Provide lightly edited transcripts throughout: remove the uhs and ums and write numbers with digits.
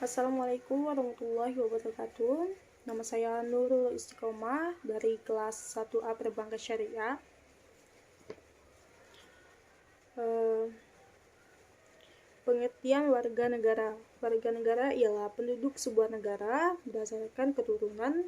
Assalamualaikum warahmatullahi wabarakatuh. Nama saya Nurul Istiqomah dari kelas 1A Perbankan Syariah. Pengertian warga negara. Warga negara ialah penduduk sebuah negara berdasarkan keturunan,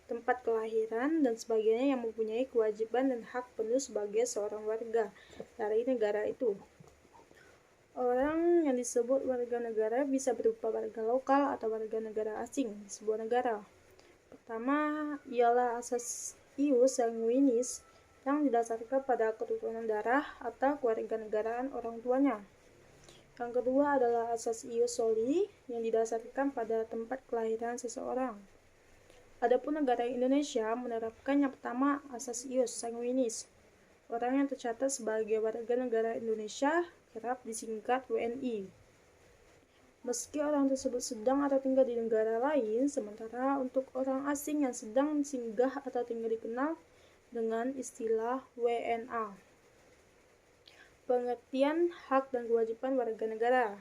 tempat kelahiran, dan sebagainya yang mempunyai kewajiban dan hak penuh sebagai seorang warga dari negara itu. Orang yang disebut warga negara bisa berupa warga lokal atau warga negara asing di sebuah negara. Pertama ialah asas ius sanguinis yang didasarkan pada keturunan darah atau kewarganegaraan orang tuanya. Yang kedua adalah asas ius soli yang didasarkan pada tempat kelahiran seseorang. Adapun negara Indonesia menerapkan yang pertama asas ius sanguinis. Orang yang tercatat sebagai warga negara Indonesia kerap disingkat WNI. Meski orang tersebut sedang atau tinggal di negara lain, sementara untuk orang asing yang sedang singgah atau tinggal dikenal dengan istilah WNA. Pengertian hak dan kewajiban warga negara.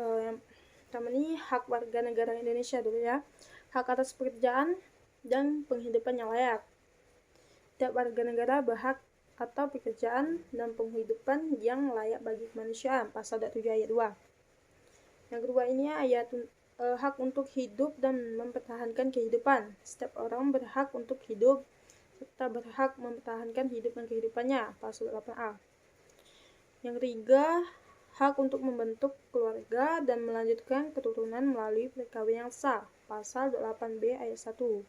Yang pertama ini hak warga negara Indonesia dulu ya. Hak atas pekerjaan dan penghidupan yang layak. Setiap warga negara berhak atau pekerjaan dan penghidupan yang layak bagi kemanusiaan. Pasal 7 ayat 2. Yang kedua ini ayat hak untuk hidup dan mempertahankan kehidupan. Setiap orang berhak untuk hidup serta berhak mempertahankan hidup dan kehidupannya. Pasal 8a. Yang ketiga, hak untuk membentuk keluarga dan melanjutkan keturunan melalui perkawinan yang sah. Pasal 8b ayat 1.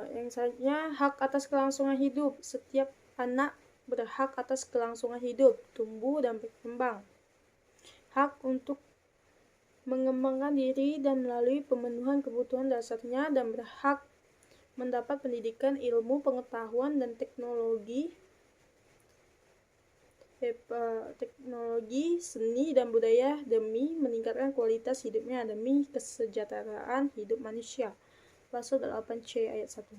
Yang selanjutnya, hak atas kelangsungan hidup. Setiap anak berhak atas kelangsungan hidup, tumbuh dan berkembang. Hak untuk mengembangkan diri dan melalui pemenuhan kebutuhan dasarnya dan berhak mendapat pendidikan, ilmu, pengetahuan, dan teknologi, seni, dan budaya demi meningkatkan kualitas hidupnya demi kesejahteraan hidup manusia. Pasal 8C ayat 1.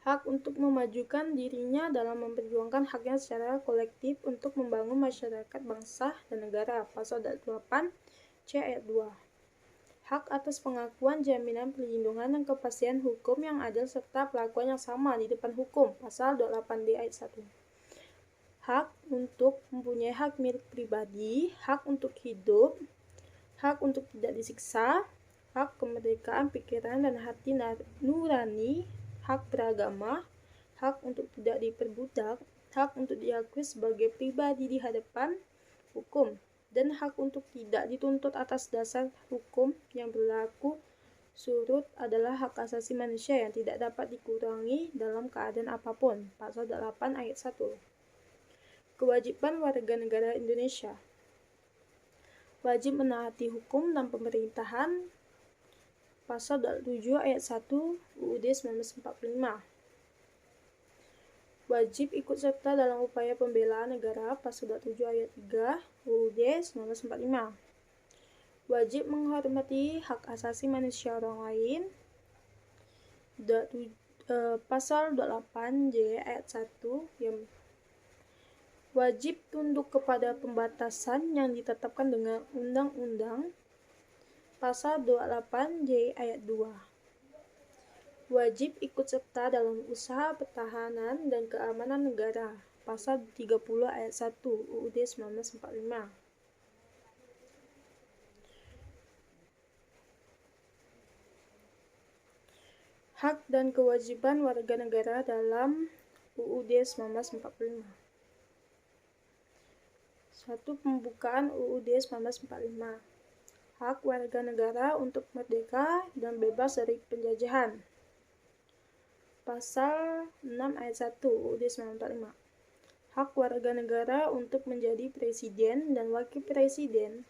Hak untuk memajukan dirinya dalam memperjuangkan haknya secara kolektif untuk membangun masyarakat, bangsa, dan negara. Pasal 8C ayat 2. Hak atas pengakuan, jaminan, perlindungan, dan kepastian hukum yang adil serta perlakuan yang sama di depan hukum. Pasal 28D ayat 1. Hak untuk mempunyai hak milik pribadi, hak untuk hidup, hak untuk tidak disiksa, hak kemerdekaan pikiran dan hati nurani, hak beragama, hak untuk tidak diperbudak, hak untuk diakui sebagai pribadi di hadapan hukum, dan hak untuk tidak dituntut atas dasar hukum yang berlaku surut adalah hak asasi manusia yang tidak dapat dikurangi dalam keadaan apapun. Pasal 8 ayat 1. Kewajiban warga negara Indonesia. Wajib menaati hukum dan pemerintahan. Pasal 7 ayat 1 UUD 1945. Wajib ikut serta dalam upaya pembelaan negara. Pasal 7 ayat 3 UUD 1945. Wajib menghormati hak asasi manusia orang lain. Pasal 28J ayat 1 yang wajib tunduk kepada pembatasan yang ditetapkan dengan undang-undang. Pasal 28J ayat 2. Wajib ikut serta dalam usaha pertahanan dan keamanan negara. Pasal 30 ayat 1 UUD 1945. Hak dan kewajiban warga negara dalam UUD 1945. 1. Pembukaan UUD 1945. Hak warga negara untuk merdeka dan bebas dari penjajahan. Pasal 6 ayat 1 UUD 1945. Hak warga negara untuk menjadi presiden dan wakil presiden.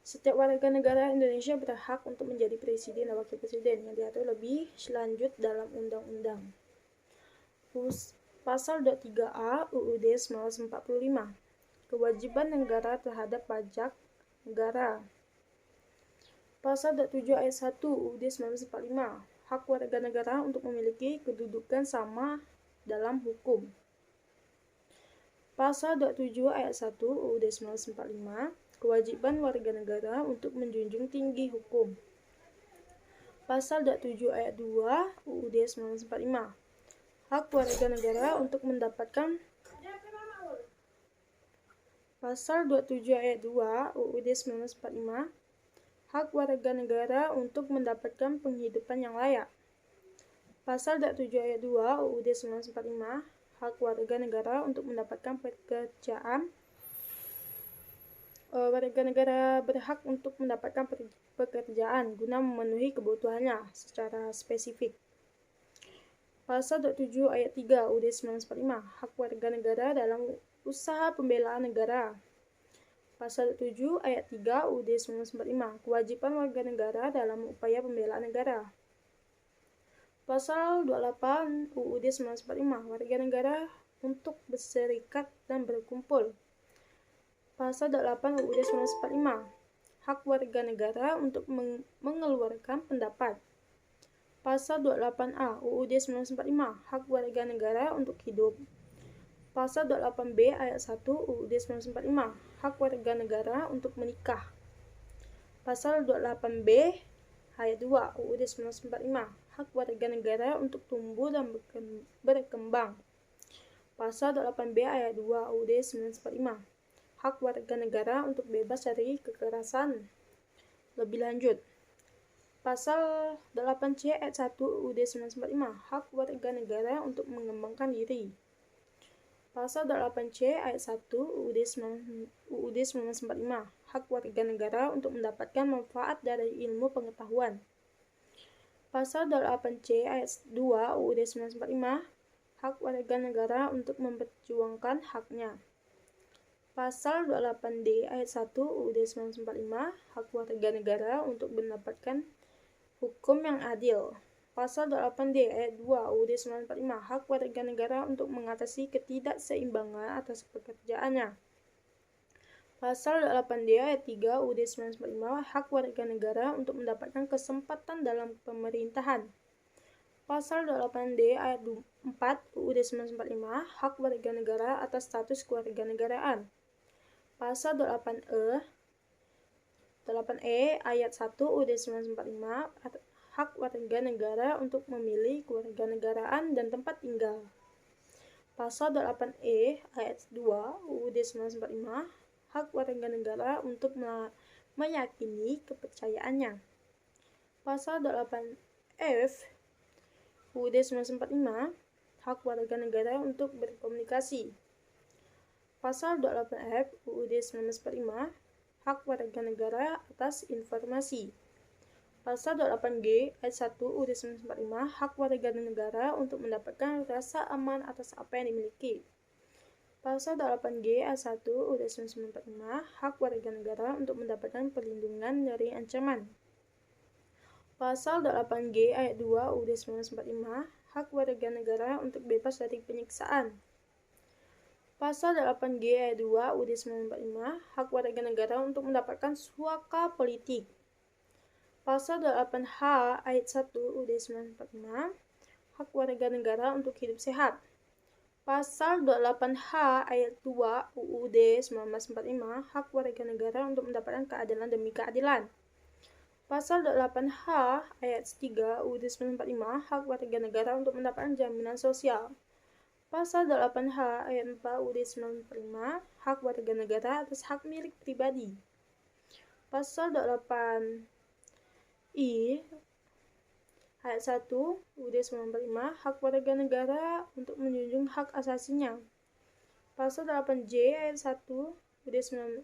Setiap warga negara Indonesia berhak untuk menjadi presiden dan wakil presiden yang diatur lebih lanjut dalam undang-undang. Pasal 23A UUD 1945. Kewajiban negara terhadap pajak negara. Pasal 7 ayat 1 UUD 1945. Hak warga negara untuk memiliki kedudukan sama dalam hukum. Pasal 27 ayat 1 UUD 1945, kewajiban warga negara untuk menjunjung tinggi hukum. Pasal 27 ayat 2 UUD 1945, hak warga negara untuk mendapatkan Pasal 27 ayat 2 UUD 1945, hak warga negara untuk mendapatkan penghidupan yang layak. Pasal 27 ayat 2 UUD 1945, hak warga negara untuk mendapatkan pekerjaan. Warga negara berhak untuk mendapatkan pekerjaan guna memenuhi kebutuhannya secara spesifik. Pasal 27 ayat 3 UUD 1945, hak warga negara dalam usaha pembelaan negara. Pasal 7 ayat 3 UUD 1945, kewajiban warga negara dalam upaya pembelaan negara. Pasal 28 UUD 1945, warga negara untuk berserikat dan berkumpul. Pasal 28 UUD 1945, hak warga negara untuk mengeluarkan pendapat. Pasal 28A UUD 1945, hak warga negara untuk hidup. Pasal 28B ayat 1 UUD 1945, hak warga negara untuk menikah. Pasal 28B ayat 2 UUD 1945, hak warga negara untuk tumbuh dan berkembang. Pasal 28B ayat 2 UUD 1945, hak warga negara untuk bebas dari kekerasan. Lebih lanjut, Pasal 8C ayat 1 UUD 1945, hak warga negara untuk mengembangkan diri. Pasal 8C ayat 1 UUD 1945, hak warga negara untuk mendapatkan manfaat dari ilmu pengetahuan. Pasal 8C ayat 2 UUD 1945, hak warga negara untuk memperjuangkan haknya. Pasal 28D ayat 1 UUD 1945, hak warga negara untuk mendapatkan hukum yang adil. Pasal 28D ayat 2 UUD 1945, hak warga negara untuk mengatasi ketidakseimbangan atas pekerjaannya. Pasal 8D ayat 3 UUD 1945, hak warga negara untuk mendapatkan kesempatan dalam pemerintahan. Pasal 8D ayat 4 UUD 1945, hak warga negara atas status kewarganegaraan. Pasal 8E ayat 1 UUD 1945, hak warga negara untuk memilih kewarganegaraan dan tempat tinggal. Pasal 8E ayat 2 UUD 1945, hak warga negara untuk meyakini kepercayaannya. Pasal 8F UUD 1945, hak warga negara untuk berkomunikasi. Pasal 28F UUD 1945, hak warga negara atas informasi. Pasal 28G ayat 1 UUD 1945, hak warga negara untuk mendapatkan rasa aman atas apa yang dimiliki. Pasal 8G ayat 1 UUD 1945, hak warga negara untuk mendapatkan perlindungan dari ancaman. Pasal 8G ayat 2 UUD 1945, hak warga negara untuk bebas dari penyiksaan. Pasal 8G ayat 2 UUD 1945, hak warga negara untuk mendapatkan suaka politik. Pasal 8H ayat 1 UUD 1945, hak warga negara untuk hidup sehat. Pasal 28H ayat 2 UUD 1945, hak warga negara untuk mendapatkan keadilan demi keadilan. Pasal 8H ayat 3 UUD 1945, hak warga negara untuk mendapatkan jaminan sosial. Pasal 8H ayat 4 UUD 1945, hak warga negara atas hak milik pribadi. Pasal 8I ayat 1 UUD 1945, hak warga negara untuk menjunjung hak asasinya. Pasal 8J ayat 1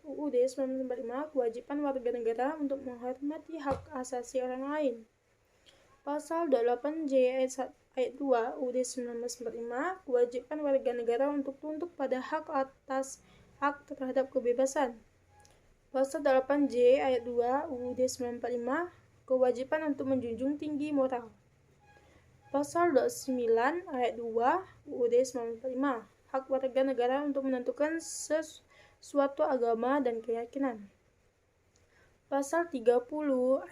UUD 1945, kewajiban warga negara untuk menghormati hak asasi orang lain. Pasal 8J ayat 2 UUD 1945, kewajiban warga negara untuk tunduk pada hak atas hak terhadap kebebasan. Pasal 8J ayat 2 UUD 1945, kewajiban untuk menjunjung tinggi moral. Pasal 29 ayat 2 UUD 1945, hak warga negara untuk menentukan suatu agama dan keyakinan. Pasal 30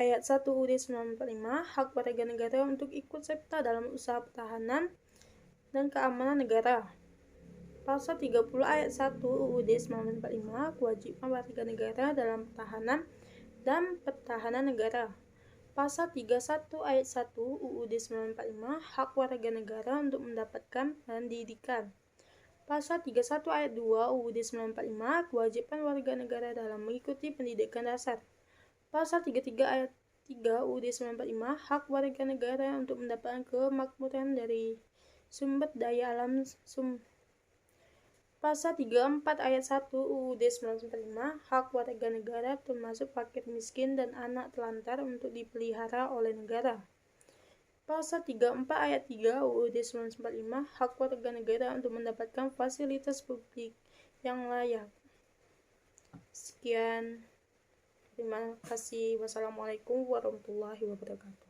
ayat 1 UUD 1945, hak warga negara untuk ikut serta dalam usaha pertahanan dan keamanan negara. Pasal 30 ayat 1 UUD 1945, kewajiban warga negara dalam pertahanan dan pertahanan negara. Pasal 31 ayat 1 UUD 1945, hak warga negara untuk mendapatkan pendidikan. Pasal 31 ayat 2 UUD 1945, kewajiban warga negara dalam mengikuti pendidikan dasar. Pasal 33 ayat 3 UUD 1945, hak warga negara untuk mendapatkan kemakmuran dari sumber daya alam. Pasal 34 ayat 1 UUD 1945, hak warga negara termasuk fakir miskin dan anak telantar untuk dipelihara oleh negara. Pasal 34 ayat 3 UUD 1945, hak warga negara untuk mendapatkan fasilitas publik yang layak. Sekian. Terima kasih. Wassalamualaikum warahmatullahi wabarakatuh.